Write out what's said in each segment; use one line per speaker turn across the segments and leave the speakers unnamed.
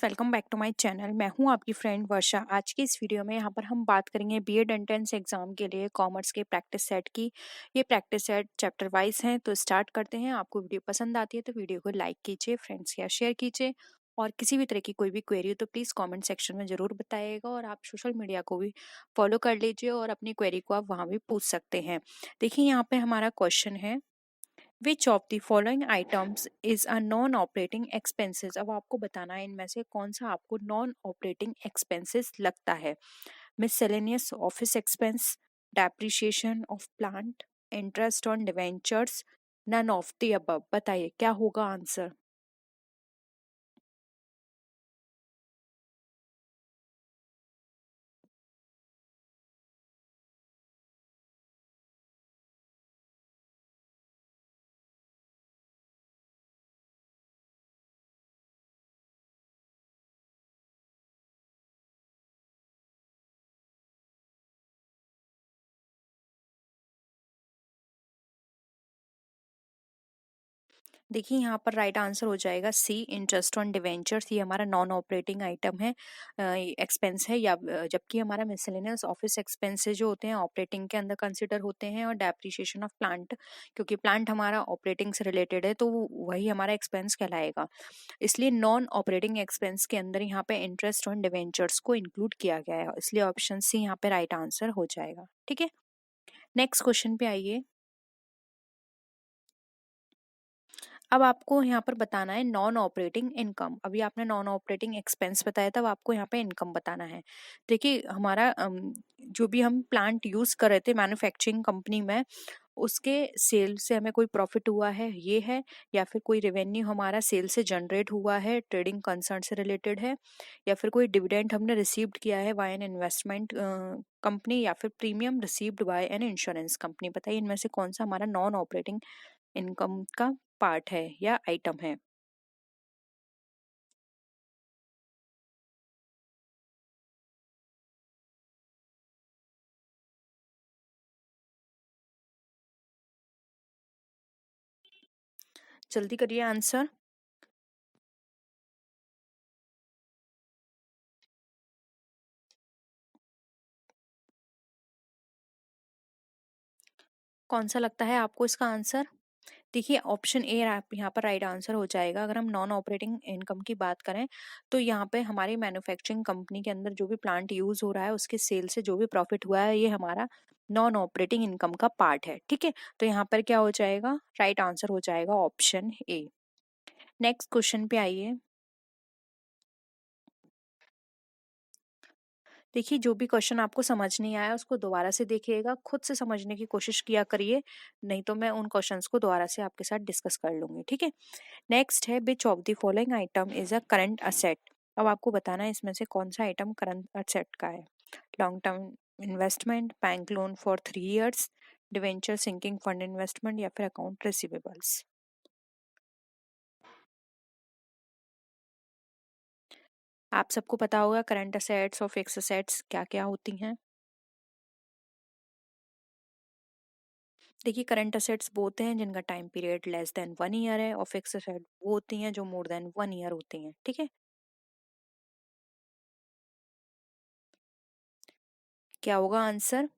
Welcome back to my channel. मैं हूं आपकी फ्रेंड वर्षा। आज की इस वीडियो में यहाँ पर हम बात करेंगे बीएड एंट्रेंस एग्जाम के लिए कॉमर्स के प्रैक्टिस सेट की। ये प्रैक्टिस सेट चैप्टर वाइज हैं, तो स्टार्ट करते हैं। आपको वीडियो पसंद आती है तो वीडियो को लाइक कीजिए, फ्रेंड्स या शेयर कीजिए, और किसी भी तरह की कोई भी क्वेरी हो तो प्लीज़ कमेंट सेक्शन में ज़रूर बताइएगा। और आप सोशल मीडिया को भी फॉलो कर लीजिए और अपनी क्वेरी को आप वहाँ भी पूछ सकते हैं। देखिए यहाँ पे हमारा क्वेश्चन है, which of the following items is a non operating expenses. अब आपको बताना है इनमें से कौन सा आपको नॉन ऑपरेटिंग एक्सपेंसेस लगता है। Miscellaneous office expense, depreciation of plant, interest on debentures, none of the above. बताइए क्या होगा आंसर। देखिए यहाँ पर राइट आंसर हो जाएगा सी, इंटरेस्ट ऑन डिवेंचर्स। ये हमारा नॉन ऑपरेटिंग आइटम है, एक्सपेंस है, या जबकि हमारा मिसलेनियस ऑफिस एक्सपेंसेस जो होते हैं ऑपरेटिंग के अंदर कंसिडर होते हैं, और डेप्रिसिएशन ऑफ प्लांट, क्योंकि प्लांट हमारा ऑपरेटिंग से रिलेटेड है तो वही हमारा एक्सपेंस कहलाएगा। इसलिए नॉन ऑपरेटिंग एक्सपेंस के अंदर यहाँ पे इंटरेस्ट ऑन डिवेंचर्स को इंक्लूड किया गया है, इसलिए ऑप्शन सी यहाँ पे राइट आंसर हो जाएगा। ठीक है, नेक्स्ट क्वेश्चन पे आइए। अब आपको यहाँ पर बताना है नॉन ऑपरेटिंग इनकम। अभी आपने नॉन ऑपरेटिंग एक्सपेंस बताया था, अब आपको यहाँ पे इनकम बताना है। देखिए हमारा जो भी हम प्लांट यूज कर रहे थे मैन्युफैक्चरिंग कंपनी में, उसके सेल से हमें कोई प्रॉफिट हुआ है ये है, या फिर कोई रेवेन्यू हमारा सेल से जनरेट हुआ है, ट्रेडिंग कंसर्न से रिलेटेड है, या फिर कोई डिविडेंड हमने रिसीव्ड किया है बाय एन इन्वेस्टमेंट कंपनी, या फिर premium received by an insurance company. बताइए इनमें से कौन सा हमारा नॉन ऑपरेटिंग इनकम का पार्ट है या आइटम है। जल्दी करिए आंसर। कौन सा लगता है आपको इसका आंसर। देखिए ऑप्शन ए आप यहाँ पर राइट आंसर हो जाएगा। अगर हम नॉन ऑपरेटिंग इनकम की बात करें तो यहाँ पे हमारी मैन्युफैक्चरिंग कंपनी के अंदर जो भी प्लांट यूज हो रहा है उसके सेल से जो भी प्रॉफिट हुआ है ये हमारा नॉन ऑपरेटिंग इनकम का पार्ट है। ठीक है, तो यहाँ पर क्या हो जाएगा, राइट आंसर हो जाएगा ऑप्शन ए। नेक्स्ट क्वेश्चन पे आइए। देखिए जो भी क्वेश्चन आपको समझ नहीं आया उसको दोबारा से देखिएगा, खुद से समझने की कोशिश किया करिए, नहीं तो मैं उन क्वेश्चंस को दोबारा से आपके साथ डिस्कस कर लूंगी। ठीक है, नेक्स्ट है, which of the following item is a current asset. अब आपको बताना है इसमें से कौन सा आइटम करंट असेट का है। Long term investment, bank loan for 3 years, debenture sinking fund investment, या फिर अकाउंट रिसीवेबल्स। आप सबको पता होगा करंट असेट्स और फिक्स असेट्स क्या क्या होती हैं। देखिए करंट असेट्स वो होते हैं जिनका time period less than 1 year है, और फिक्स असेट वो होती हैं जो मोर देन 1 year होती हैं। ठीक है, क्या होगा आंसर।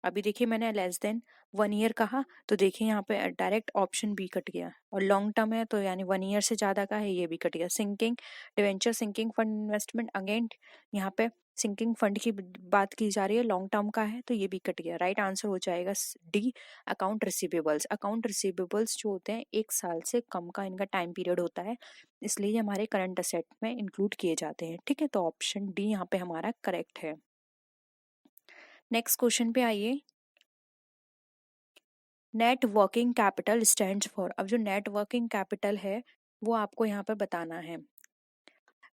अभी देखिए मैंने लेस देन 1 year कहा, तो देखिए यहाँ पे डायरेक्ट ऑप्शन बी कट गया, और लॉन्ग टर्म है तो यानी 1 year से ज्यादा का है, ये भी कट गया। Sinking debenture sinking fund investment, again यहाँ पे सिंकिंग फंड की बात की जा रही है, लॉन्ग टर्म का है, तो ये भी कट गया। राइट आंसर हो जाएगा D, account receivables. Account receivables जो होते हैं 1 साल से कम का इनका टाइम पीरियड होता है, इसलिए ये हमारे करंट असेट में इंक्लूड किए जाते हैं। ठीक है, तो ऑप्शन डी यहाँ पे हमारा करेक्ट है। नेक्स्ट क्वेश्चन पे आइए। Net working capital stands for. अब जो नेट वर्किंग कैपिटल है वो आपको यहाँ पे बताना है।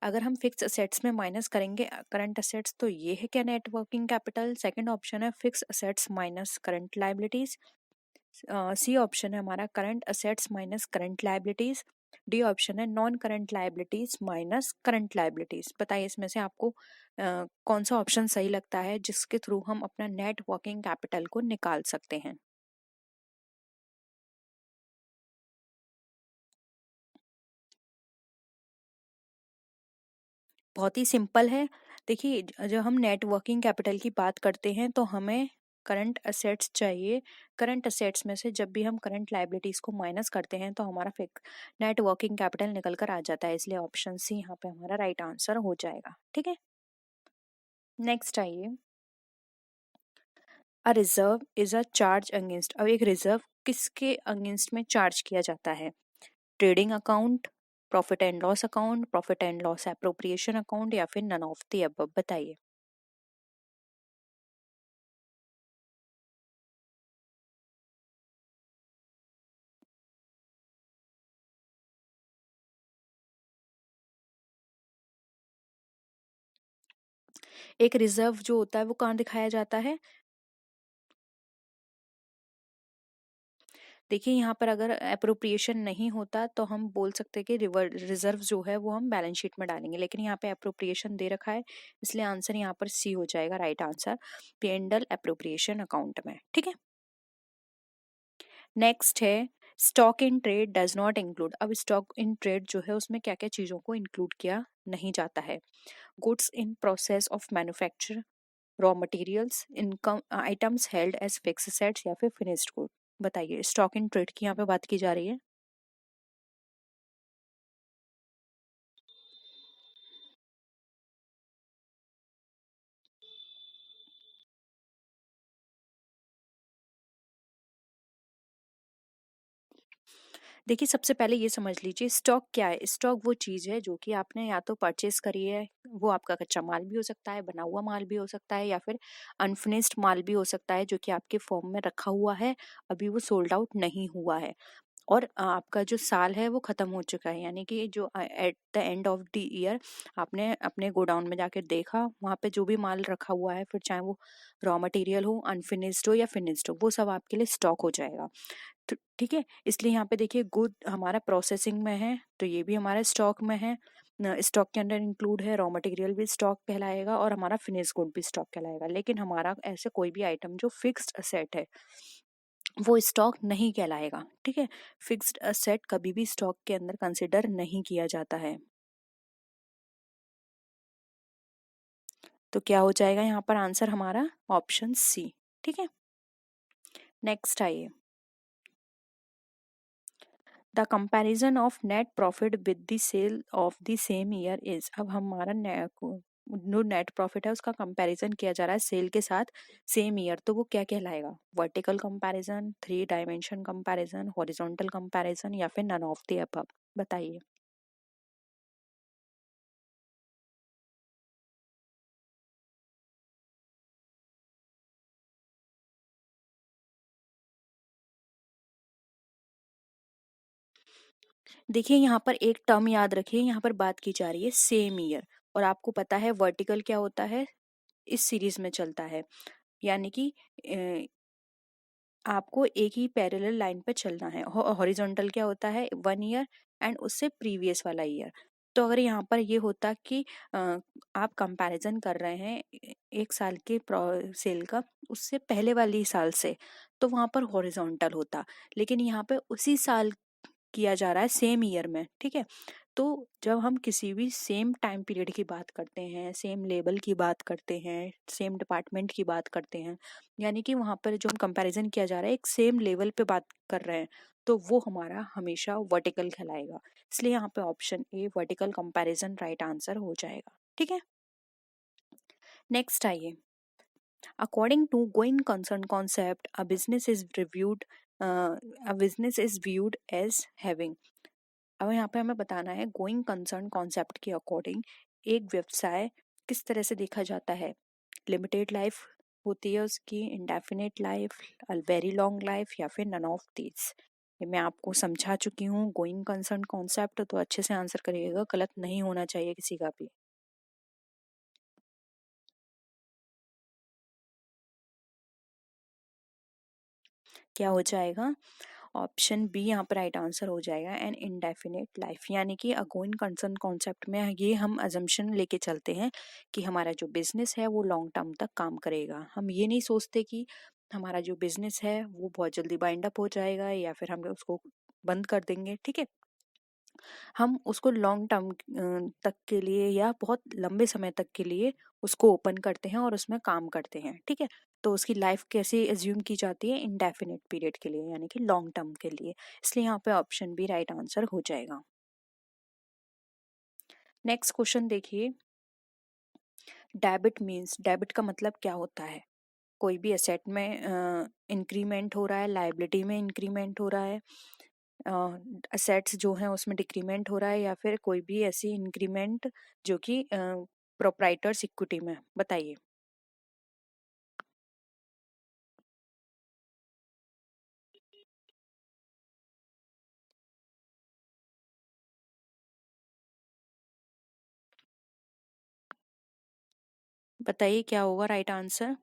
अगर हम फिक्स असेट्स में माइनस करेंगे करंट असेट्स, तो ये है क्या net working capital. Second option है fix assets minus current liabilities. C option है हमारा current assets minus current liabilities. D option है non current liabilities minus current liabilities. बताइए इसमें से आपको कौन सा ऑप्शन सही लगता है जिसके थ्रू हम अपना नेट वर्किंग कैपिटल को निकाल सकते हैं। बहुत ही सिंपल है। देखिए जब हम नेट वर्किंग कैपिटल की बात करते हैं तो हमें करंट असेट्स चाहिए। करंट असेट्स में से जब भी हम करंट लायबिलिटीज को माइनस करते हैं तो हमारा फिक नेट वर्किंग कैपिटल निकल कर आ जाता है, इसलिए ऑप्शन सी यहाँ पे हमारा राइट आंसर हो जाएगा। ठीक है, नेक्स्ट आइए। A reserve is a charge against. अब एक रिजर्व किसके अगेंस्ट में चार्ज किया जाता है? Trading account, profit and loss account, profit and loss appropriation account, या फिर नन ऑफ द अबव, बताइए। एक रिजर्व जो होता है वो कहाँ दिखाया जाता है? देखिए यहाँ पर अगर अप्रोप्रिएशन नहीं होता तो हम बोल सकते हैं कि रिजर्व जो है वो हम बैलेंस शीट में डालेंगे, लेकिन यहाँ पे अप्रोप्रिएशन दे रखा है, इसलिए आंसर यहाँ पर सी हो जाएगा right answer, P&L appropriation account में। ठीक है, नेक्स्ट है stock in trade does not include. अब स्टॉक इन ट्रेड जो है उसमें क्या क्या चीजों को इंक्लूड किया नहीं जाता है? Goods in process of manufacture, raw materials, income items held as fixed assets, या फिर फिनिश्ड गुड, बताइए। स्टॉक इन ट्रेड की यहाँ पे बात की जा रही है। देखिए सबसे पहले ये समझ लीजिए स्टॉक क्या है। स्टॉक वो चीज़ है जो कि आपने या तो परचेज करी है, वो आपका कच्चा माल भी हो सकता है, बना हुआ माल भी हो सकता है, या फिर अनफिनिश्ड माल भी हो सकता है जो कि आपके फॉर्म में रखा हुआ है, अभी वो सोल्ड आउट नहीं हुआ है, और आपका जो साल है वो खत्म हो चुका है, यानी कि जो at the end of the year आपने अपने गोडाउन में जाकर देखा, वहाँ पे जो भी माल रखा हुआ है, फिर चाहे वो रॉ मटेरियल हो, अनफिनिश्ड हो या फिनिश्ड हो, वो सब आपके लिए स्टॉक हो जाएगा। तो ठीक है, इसलिए यहाँ पे देखिए गुड हमारा प्रोसेसिंग में है तो ये भी हमारा स्टॉक में है, स्टॉक के अंदर इंक्लूड है, रॉ मटेरियल भी स्टॉक कहलाएगा और हमारा फिनिश गुड भी स्टॉक कहलाएगा। लेकिन हमारा ऐसे कोई भी आइटम जो फिक्स्ड असेट है वो स्टॉक नहीं कहलाएगा। ठीक है, फिक्स्ड असेट कभी भी स्टॉक के अंदर कंसिडर नहीं किया जाता है। तो क्या हो जाएगा यहाँ पर आंसर हमारा ऑप्शन सी। ठीक है, नेक्स्ट आइए। The comparison of net profit with the sale of the same year is. अब हमारा जो नेट प्रॉफिट है उसका कंपैरिजन किया जा रहा है सेल के साथ सेम ईयर, तो वो क्या कहलाएगा? Vertical comparison, three dimension comparison, horizontal comparison, या फिर नन ऑफ द अबव, बताइए। देखिए यहाँ पर एक टर्म याद रखिए, यहाँ पर बात की जा रही है सेम ईयर, और आपको पता है वर्टिकल क्या होता है, इस सीरीज में चलता है, यानी कि आपको एक ही पैरेलल लाइन पे चलना है। हॉरिजॉन्टल क्या होता है, 1 ईयर एंड उससे प्रीवियस वाला ईयर। तो अगर यहाँ पर ये होता कि आप कंपैरिजन कर रहे हैं एक साल के सेल का उससे पहले वाली साल से, तो वहां पर हॉरिजॉन्टल होता, लेकिन यहाँ पे उसी साल किया जा रहा है सेम ईयर में। ठीक है, तो जब हम किसी भी सेम टाइम पीरियड की बात करते हैं, सेम लेवल की बात करते हैं, सेम डिपार्टमेंट की बात करते हैं, यानी कि वहाँ पर जो हम कंपैरिजन किया जा रहा है एक सेम लेवल पे बात कर रहे हैं, तो वो हमारा हमेशा वर्टिकल कहलाएगा। इसलिए यहाँ पे option A vertical comparison right answer हो जाएगा। ठीक है, नेक्स्ट आइए। According to going concern concept a business is reviewed a business is viewed as having. अब यहाँ पे हमें बताना है गोइंग कंसर्न कॉन्सेप्ट के अकॉर्डिंग एक व्यवसाय किस तरह से देखा जाता है। लिमिटेड लाइफ होती है उसकी, indefinite life, very long life, या फिर नन ऑफ दीज। ये मैं आपको समझा चुकी हूँ गोइंग कंसर्न कॉन्सेप्ट, तो अच्छे से आंसर करिएगा, गलत नहीं होना चाहिए किसी का भी। क्या हो जाएगा? ऑप्शन बी यहाँ पर राइट आंसर हो जाएगा, एन इनडेफिनिट लाइफ। यानी कि अगोइंग कंसर्न कॉन्सेप्ट में ये हम अजम्पशन लेके चलते हैं कि हमारा जो बिजनेस है वो लॉन्ग टर्म तक काम करेगा। हम ये नहीं सोचते कि हमारा जो बिजनेस है वो बहुत जल्दी बाइंड अप हो जाएगा या फिर हम उसको बंद कर देंगे। ठीक है, हम उसको लॉन्ग टर्म तक के लिए या बहुत लंबे समय तक के लिए उसको ओपन करते हैं और उसमें काम करते हैं, ठीक है। तो उसकी लाइफ कैसे एज्यूम की जाती है, इंडेफिनिट पीरियड के लिए यानी कि लॉन्ग टर्म के लिए, इसलिए यहाँ पे ऑप्शन बी राइट आंसर हो जाएगा। नेक्स्ट क्वेश्चन देखिए, डेबिट मीन्स, डेबिट का मतलब क्या होता है? कोई भी एसेट में इंक्रीमेंट हो रहा है, लाइबिलिटी में इंक्रीमेंट हो रहा है, असेट्स जो हैं उसमें डिक्रीमेंट हो रहा है, या फिर कोई भी ऐसी इंक्रीमेंट जो कि प्रोप्राइटर्स इक्विटी में, बताइए। बताइए क्या होगा राइट आंसर।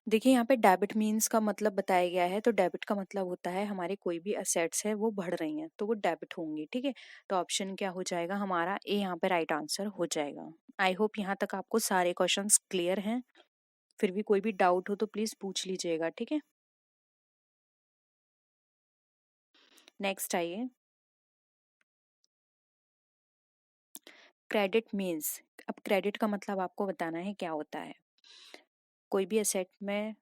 देखिए यहाँ पे डेबिट मीन्स का मतलब बताया गया है, तो डेबिट का मतलब होता है हमारे कोई भी असेट्स है वो बढ़ रही हैं तो वो डेबिट होंगी, ठीक है। तो ऑप्शन क्या हो जाएगा हमारा, ए यहाँ पे राइट आंसर हो जाएगा। आई होप यहाँ तक आपको सारे क्वेश्चंस क्लियर हैं। फिर भी कोई भी डाउट हो तो प्लीज पूछ लीजिएगा, ठीक है। नेक्स्ट आइए, क्रेडिट मीन्स। अब क्रेडिट का मतलब आपको बताना है क्या होता है। कोई भी एसेट में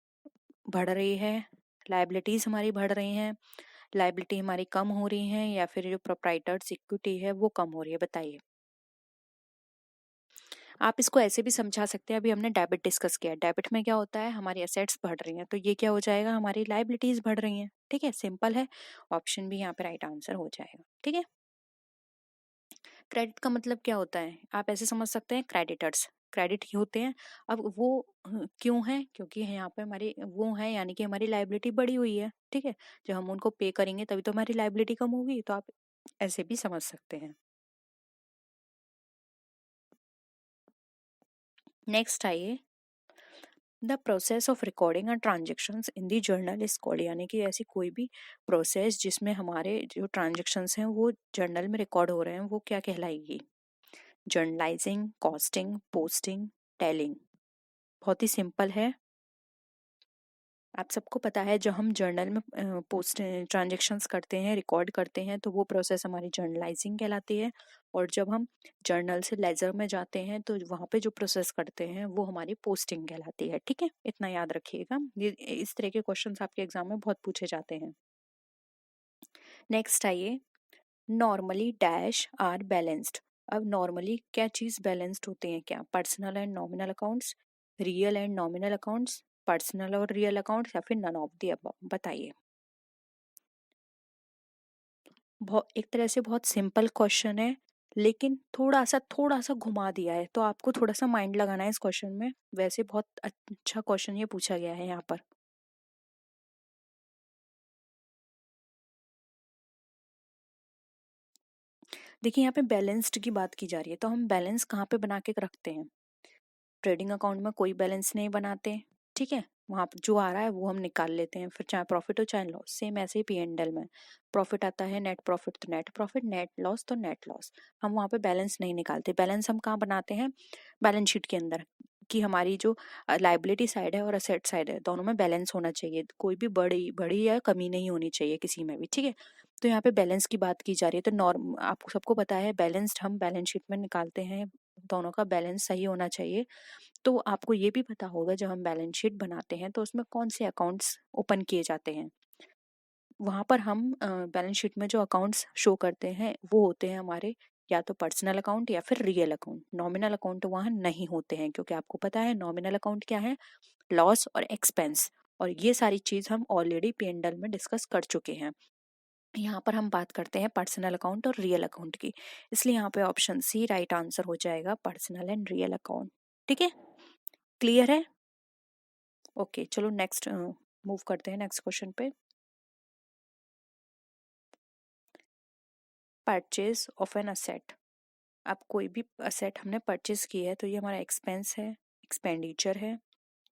बढ़ रही है, लाइबिलिटीज हमारी बढ़ रही हैं, लाइबिलिटी हमारी कम हो रही है, या फिर जो प्रोप्राइटर्स इक्विटी है वो कम हो रही है, बताइए। आप इसको ऐसे भी समझा सकते हैं, अभी हमने डेबिट डिस्कस किया, डेबिट में क्या होता है हमारी एसेट्स बढ़ रही हैं, तो ये क्या हो जाएगा, हमारी लाइबिलिटीज बढ़ रही हैं, ठीक है, सिंपल है। ऑप्शन भी यहाँ पे राइट आंसर हो जाएगा, ठीक है। क्रेडिट का मतलब क्या होता है, आप ऐसे समझ सकते हैं, क्रेडिटर्स क्रेडिट ही होते हैं। अब वो क्यों है, क्योंकि यहाँ पे हमारी वो है यानी कि हमारी लाइबिलिटी बढ़ी हुई है, ठीक है। जब हम उनको पे करेंगे तभी तो हमारी लाइबिलिटी कम होगी, तो आप ऐसे भी समझ सकते हैं। नेक्स्ट आइए, the process of recording and transactions in the journal is called, यानी कि ऐसी कोई भी प्रोसेस जिसमें हमारे जो ट्रांजेक्शन्स हैं वो जर्नल में रिकॉर्ड हो रहे हैं वो क्या कहलाएगी। Journalising, costing, posting, telling. बहुत ही सिंपल है, आप सबको पता है जब हम जर्नल में पोस्ट ट्रांजेक्शन्स करते हैं, रिकॉर्ड करते हैं, तो वो प्रोसेस हमारी जर्नलाइजिंग कहलाती है। और जब हम जर्नल से लेजर में जाते हैं तो वहाँ पे जो प्रोसेस करते हैं वो हमारी पोस्टिंग कहलाती है, ठीक है। इतना याद रखिएगा, ये इस तरह के क्वेश्चंस आपके एग्जाम में बहुत पूछे जाते हैं। नेक्स्ट आइए, नॉर्मली डैश आर बैलेंस्ड। अब नॉर्मली क्या चीज बैलेंस्ड होते हैं, क्या personal and nominal accounts, real and nominal accounts, personal और रियल अकाउंट्स, या फिर नन ऑफ द अबव, बताइए। बहुत एक तरह से बहुत सिंपल क्वेश्चन है, लेकिन थोड़ा सा घुमा दिया है, तो आपको थोड़ा सा माइंड लगाना है इस क्वेश्चन में। वैसे बहुत अच्छा क्वेश्चन ये पूछा गया है यहाँ पर। देखिए यहाँ पे बैलेंस्ड की बात की जा रही है, तो हम बैलेंस कहाँ पे बना के रखते हैं, ट्रेडिंग अकाउंट में कोई बैलेंस नहीं बनाते, ठीक है। वहां पर जो आ रहा है वो हम निकाल लेते हैं, फिर चाहे प्रॉफिट हो चाहे लॉस, सेम ऐसे ही P&L में प्रॉफिट आता है, नेट प्रॉफिट तो नेट प्रॉफिट, नेट लॉस तो नेट लॉस। हम वहां पे बैलेंस नहीं निकालते, बैलेंस हम कहाँ बनाते हैं, बैलेंस शीट के अंदर, कि हमारी जो लाइबिलिटी साइड है और असेट साइड है दोनों में बैलेंस होना चाहिए, कोई भी बड़ी बड़ी या कमी नहीं होनी चाहिए किसी में भी, ठीक है। तो यहाँ पे बैलेंस की बात की जा रही है, तो नॉर्म आपको सबको पता है बैलेंस्ड हम बैलेंस शीट में निकालते हैं, दोनों का बैलेंस सही होना चाहिए। तो आपको ये भी पता होगा जब हम बैलेंस शीट बनाते हैं तो उसमें कौन से अकाउंट्स ओपन किए जाते हैं। वहां पर हम बैलेंस शीट में जो अकाउंट्स शो करते हैं वो होते हैं हमारे या तो पर्सनल अकाउंट या फिर रियल अकाउंट, नॉमिनल अकाउंट वहां नहीं होते हैं, क्योंकि आपको पता है नॉमिनल अकाउंट क्या है, लॉस और एक्सपेंस, और ये सारी चीज हम ऑलरेडी P&L में डिस्कस कर चुके हैं। यहाँ पर हम बात करते हैं पर्सनल अकाउंट और रियल अकाउंट की, इसलिए यहाँ पे ऑप्शन सी राइट आंसर हो जाएगा, पर्सनल एंड रियल अकाउंट, ठीक है। क्लियर है, ओके चलो नेक्स्ट मूव करते हैं नेक्स्ट क्वेश्चन पे। Purchase of an asset. अब कोई भी असेट हमने परचेज की है तो ये हमारा एक्सपेंस है, एक्सपेंडिचर है,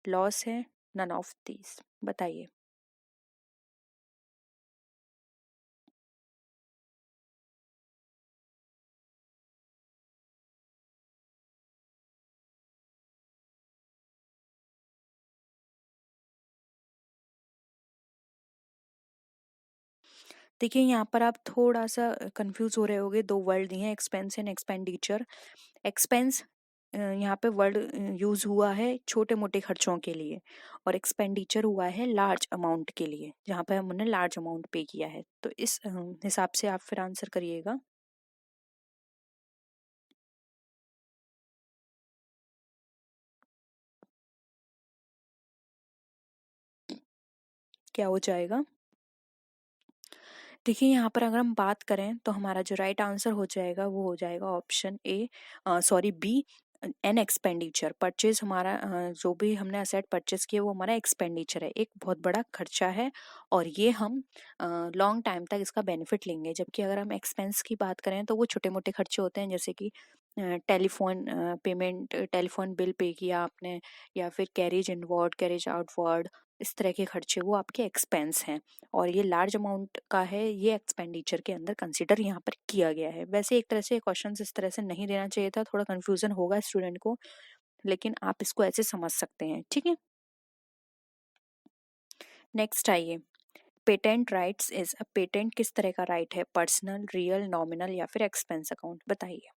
लॉस है, नन ऑफ दीज, बताइए। देखिए यहाँ पर आप थोड़ा सा कंफ्यूज हो रहे होगे, दो वर्ड दिए हैं, एक्सपेंस एंड एक्सपेंडिचर। एक्सपेंस यहाँ पे वर्ड यूज हुआ है छोटे मोटे खर्चों के लिए, और एक्सपेंडिचर हुआ है लार्ज अमाउंट के लिए, जहाँ पे हमने लार्ज अमाउंट पे किया है। तो इस हिसाब से आप फिर आंसर करिएगा। क्या हो जाएगा? देखिए यहाँ पर अगर हम बात करें तो हमारा जो राइट आंसर हो जाएगा वो हो जाएगा option A, sorry B, an expenditure. Purchase हमारा जो भी हमने असेट परचेज किया वो हमारा एक्सपेंडिचर है, एक बहुत बड़ा खर्चा है, और ये हम लॉन्ग टाइम तक इसका बेनिफिट लेंगे। जबकि अगर हम एक्सपेंस की बात करें तो वो छोटे मोटे खर्चे होते हैं, जैसे कि telephone payment, telephone bill pay किया आपने, या फिर कैरेज इनवर्ड, कैरेज आउटवर्ड, इस तरह के खर्चे वो आपके एक्सपेंस हैं। और ये लार्ज अमाउंट का है, ये एक्सपेंडिचर के अंदर कंसिडर यहाँ पर किया गया है। वैसे एक तरह से क्वेश्चन इस तरह से नहीं देना चाहिए था, थोड़ा कंफ्यूजन होगा स्टूडेंट को, लेकिन आप इसको ऐसे समझ सकते हैं, ठीक है। नेक्स्ट आइए, patent rights is a, patent किस तरह का राइट है? पर्सनल, रियल, नॉमिनल या फिर एक्सपेंस अकाउंट? बताइए।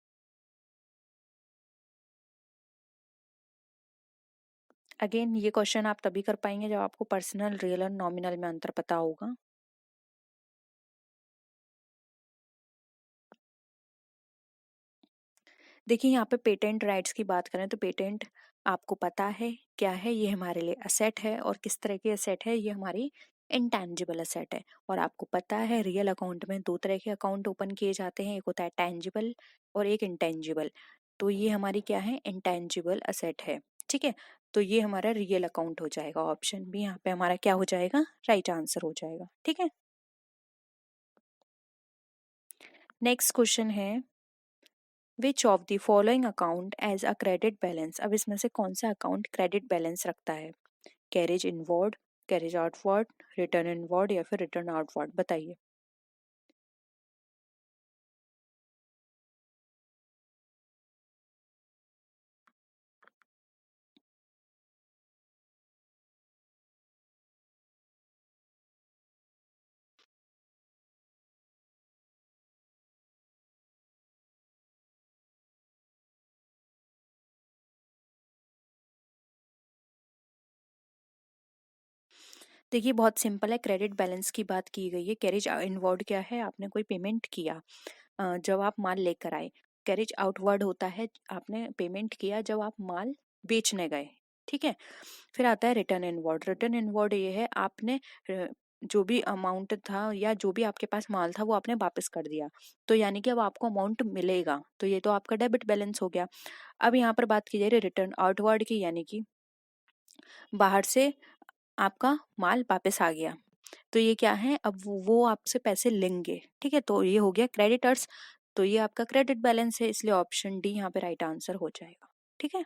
अगेन ये क्वेश्चन आप तभी कर पाएंगे जब आपको पर्सनल, रियल और नॉमिनल में अंतर पता होगा। देखिए यहाँ पे पेटेंट राइट्स की बात करें तो पेटेंट आपको पता है क्या है, ये हमारे लिए असेट है, और किस तरह की असेट है, ये हमारी इंटेंजिबल असेट है। और आपको पता है रियल अकाउंट में दो तरह के अकाउंट ओपन किए जाते हैं, एक होता है टेंजिबल और एक इंटेंजिबल। तो ये हमारी क्या है, इंटेंजिबल असेट है, ठीक है। तो ये हमारा रियल अकाउंट हो जाएगा, ऑप्शन बी यहाँ पे हमारा क्या हो जाएगा, राइट आंसर हो जाएगा, ठीक है। नेक्स्ट क्वेश्चन है, which of the following account as a credit balance? अब इसमें से कौन सा अकाउंट क्रेडिट बैलेंस रखता है? Carriage inward, carriage outward, return inward या फिर रिटर्न आउटवर्ड? बताइए। देखिए बहुत सिंपल है, क्रेडिट बैलेंस की बात की गई है। कैरेज इनवर्ड क्या है, आपने कोई पेमेंट किया जब आप माल लेकर आए। कैरेज आउटवर्ड होता है आपने पेमेंट किया जब आप माल बेचने गए, ठीक है। फिर आता है रिटर्न इनवर्ड। रिटर्न इनवर्ड ये है आपने जो भी अमाउंट था या जो भी आपके पास माल था वो आपने वापस कर दिया, तो यानी कि अब आपको अमाउंट मिलेगा, तो ये तो आपका डेबिट बैलेंस हो गया। अब यहाँ पर बात की जा रही है रिटर्न आउटवर्ड की, यानी कि बाहर से आपका माल वापस आ गया, तो ये क्या है, अब वो आपसे पैसे लेंगे, ठीक है। तो ये हो गया क्रेडिटर्स, तो ये आपका क्रेडिट बैलेंस है, इसलिए ऑप्शन डी यहाँ पे राइट आंसर हो जाएगा, ठीक है।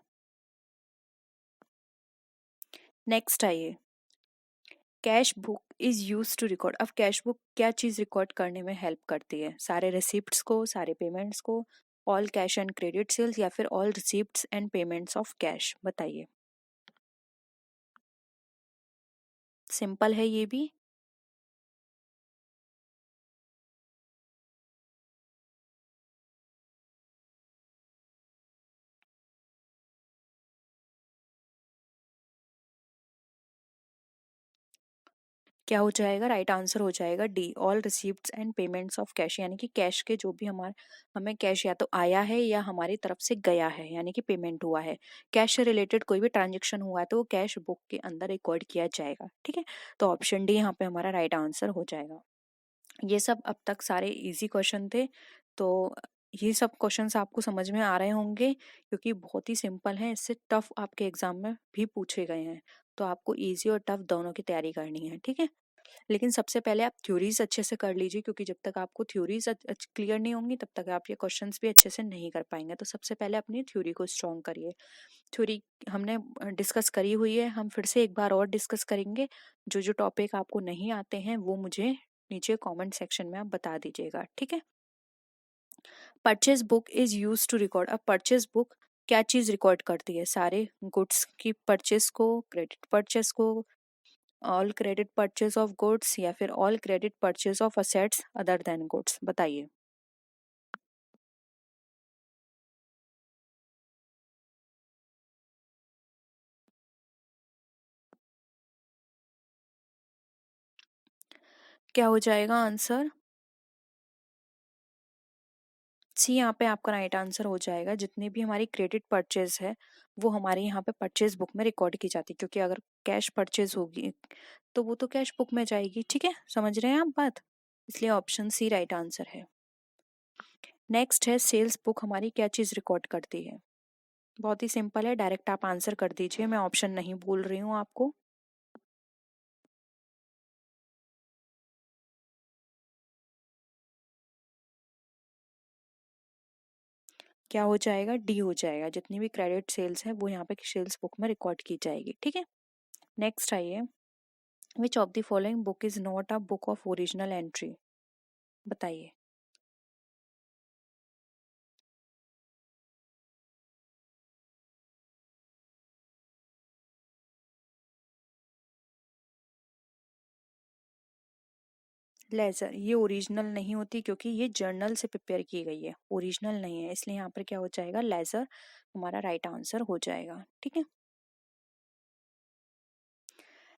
नेक्स्ट आइए, cash book is use to record. अब कैश बुक क्या चीज रिकॉर्ड करने में हेल्प करती है? सारे रिसिप्ट्स को, सारे पेमेंट्स को, all cash and credit sales या फिर all receipts and payments of cash? बताइए। सिंपल है ये भी। क्या हो जाएगा, राइट आंसर हो जाएगा D, all receipts and payments of cash. यानी कि कैश के जो भी हमारे, हमें कैश या तो आया है या हमारी तरफ से गया है, यानी कि पेमेंट हुआ है, कैश से रिलेटेड कोई भी ट्रांजेक्शन हुआ है तो वो कैश बुक के अंदर रिकॉर्ड किया जाएगा, ठीक है। तो ऑप्शन डी यहाँ पे हमारा राइट आंसर हो जाएगा। ये सब अब तक सारे इजी क्वेश्चन थे, तो ये सब क्वेश्चंस आपको समझ में आ रहे होंगे, क्योंकि बहुत ही सिंपल है, इससे टफ आपके एग्जाम में भी पूछे गए हैं। तो आपको इजी और टफ दोनों की तैयारी करनी है, ठीक है। लेकिन सबसे पहले आप थ्योरीज अच्छे से कर लीजिए, क्योंकि जब तक आपको थ्योरीज क्लियर नहीं होंगी तब तक आप ये क्वेश्चंस भी अच्छे से नहीं कर पाएंगे। तो सबसे पहले अपनी थ्योरी को स्ट्रॉन्ग करिए। थ्योरी हमने डिस्कस करी हुई है, हम फिर से एक बार और डिस्कस करेंगे। जो जो टॉपिक आपको नहीं आते हैं वो मुझे नीचे कमेंट सेक्शन में आप बता दीजिएगा, ठीक है। Purchase book is use to record. अब परचेज बुक क्या चीज रिकॉर्ड करती है? सारे गुड्स की परचेस को, क्रेडिट परचेस को, all credit purchase of goods या फिर all credit purchase of assets other than goods, बताइए। क्या हो जाएगा आंसर? सी यहाँ पे आपका राइट आंसर हो जाएगा। जितनी भी हमारी क्रेडिट परचेज है वो हमारे यहाँ पे परचेज बुक में रिकॉर्ड की जाती है, क्योंकि अगर कैश परचेज होगी तो वो तो कैश बुक में जाएगी। ठीक है, समझ रहे हैं आप बात? इसलिए ऑप्शन सी राइट आंसर है। नेक्स्ट है सेल्स बुक हमारी क्या चीज़ रिकॉर्ड करती है? बहुत ही सिंपल है, डायरेक्ट आप आंसर कर दीजिए, मैं ऑप्शन नहीं बोल रही हूँ आपको। क्या हो जाएगा? डी हो जाएगा। जितनी भी क्रेडिट सेल्स है वो यहाँ पे सेल्स बुक में रिकॉर्ड की जाएगी। ठीक है, नेक्स्ट आइए। विच of the following book is not a book of original entry? बताइए। लेजर ये ओरिजिनल नहीं होती, क्योंकि ये जर्नल से प्रिपेयर की गई है, ओरिजिनल नहीं है, इसलिए यहाँ पर क्या हो जाएगा? लेजर हमारा राइट आंसर हो जाएगा। ठीक है,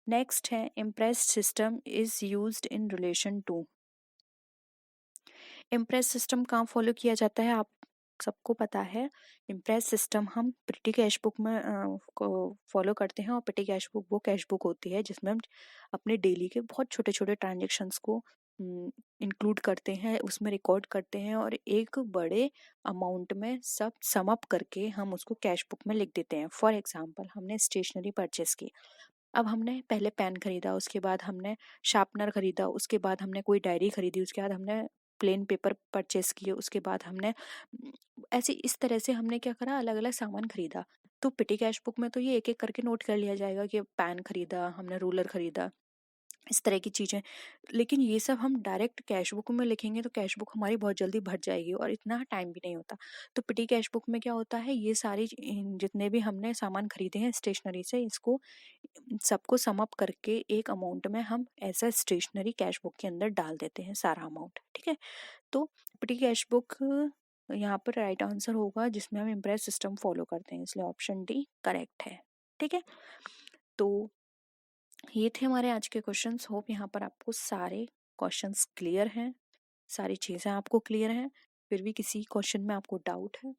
नेक्स्ट है imprest system is used in relation to. Imprest system कहाँ फॉलो किया जाता है? आप सबको पता है। इम्प्रेस सिस्टम हम पेटी कैश बुक में को फॉलो करते हैं, और पेटी कैश बुक वो कैश बुक होती है जिसमें हम अपने डेली के बहुत छोटे छोटे ट्रांजेक्शन्स को इंक्लूड करते हैं, उसमें रिकॉर्ड करते हैं, और एक बड़े अमाउंट में सब सम अप करके हम उसको कैश बुक में लिख देते हैं। फॉर एग्जांपल, हमने स्टेशनरी परचेस की। अब हमने पहले पेन खरीदा, उसके बाद हमने शार्पनर खरीदा, उसके बाद हमने कोई डायरी खरीदी, उसके बाद हमने प्लेन पेपर परचेस किए, उसके बाद हमने ऐसे इस तरह से हमने क्या करा, अलग अलग सामान खरीदा। तो पिटी कैश बुक में तो ये एक एक करके नोट कर लिया जाएगा कि पेन खरीदा हमने, रूलर खरीदा, इस तरह की चीजें। लेकिन ये सब हम डायरेक्ट कैश बुक में लिखेंगे तो कैश बुक हमारी बहुत जल्दी भर जाएगी और इतना टाइम भी नहीं होता। तो पिटी कैश बुक में क्या होता है, ये सारी जितने भी हमने सामान खरीदे हैं स्टेशनरी से, इसको सबको सम अप करके एक अमाउंट में हम ऐसा स्टेशनरी कैश बुक के अंदर डाल देते हैं सारा अमाउंट। ठीक है, तो पिटी कैश बुक यहाँ पर राइट आंसर होगा, जिसमें हम इम्प्रेस सिस्टम फॉलो करते हैं, इसलिए ऑप्शन डी करेक्ट है। ठीक है, तो ये थे हमारे आज के क्वेश्चंस। होप यहाँ पर आपको सारे क्वेश्चंस क्लियर हैं, सारी चीज़ें आपको क्लियर हैं। फिर भी किसी क्वेश्चन में आपको डाउट है,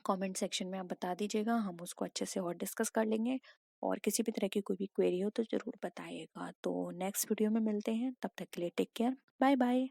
कमेंट सेक्शन में आप बता दीजिएगा, हम उसको अच्छे से और डिस्कस कर लेंगे। और किसी भी तरह की कोई भी क्वेरी हो तो ज़रूर बताइएगा। तो नेक्स्ट वीडियो में मिलते हैं, तब तक के लिए टेक केयर, बाय बाय।